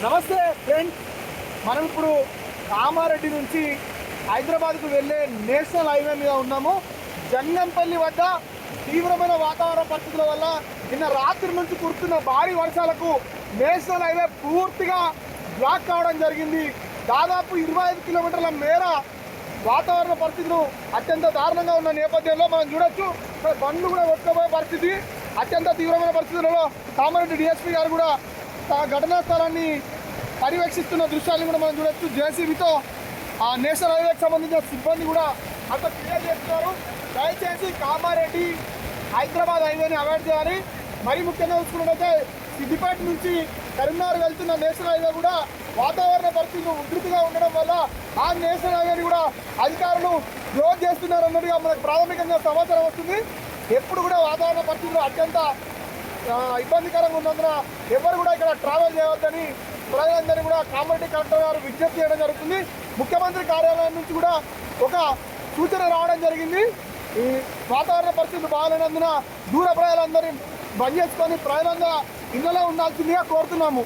నమస్తే ఫ్రెండ్స్, మనం ఇప్పుడు కామారెడ్డి నుంచి హైదరాబాద్కు వెళ్ళే నేషనల్ హైవే మీద ఉన్నాము. జంగంపల్లి వద్ద తీవ్రమైన వాతావరణ పరిస్థితుల వల్ల నిన్న రాత్రి నుంచి కురుస్తున్న భారీ వర్షాలకు నేషనల్ హైవే పూర్తిగా బ్లాక్ కావడం జరిగింది. దాదాపు 25 కిలోమీటర్ల మేర వాతావరణ పరిస్థితులు అత్యంత దారుణంగా ఉన్న నేపథ్యంలో మనం చూడొచ్చు, బండ్లు కూడా కొట్టుకుపోయే పరిస్థితి. అత్యంత తీవ్రమైన పరిస్థితులలో కామారెడ్డి డిఎస్పీ గారు కూడా ఘటనా స్థలాన్ని పర్యవేక్షిస్తున్న దృశ్యాన్ని కూడా మనం చూడొచ్చు. జేసీబీతో ఆ నేషనల్ హైవేకి సంబంధించిన సిబ్బంది కూడా అంత క్లియర్ చేస్తున్నారు. దయచేసి కామారెడ్డి హైదరాబాద్ హైవేని అవాయిడ్ చేయాలి. మరీ ముఖ్యంగా చూసుకున్నట్టయితే సిద్దిపేట నుంచి కరీంనగర్ వెళ్తున్న నేషనల్ హైవే కూడా వాతావరణ పరిస్థితులు ఉధృతిగా ఉండడం వల్ల ఆ నేషనల్ హైవేని కూడా అధికారులు క్లోజ్ చేస్తున్నారు అన్నట్టుగా మనకు ప్రాథమికంగా సమాచారం వస్తుంది. ఎప్పుడు కూడా వాతావరణ పరిస్థితులు అత్యంత ఇబ్బందికరంగా ఉన్నందున ఎవరు కూడా ఇక్కడ ట్రావెల్ చేయవద్దని ప్రజలందరినీ కూడా కామారెడ్డి కలెక్టర్ గారు విజ్ఞప్తి చేయడం జరుగుతుంది. ముఖ్యమంత్రి కార్యాలయం నుంచి కూడా ఒక సూచన రావడం జరిగింది. ఈ వాతావరణ పరిస్థితులు బాగాలేనందున దూర ప్రజలందరినీ బంద్ చేసుకొని ప్రజలందరూ ఇళ్లలో ఉండాల్సిందిగా కోరుతున్నాము.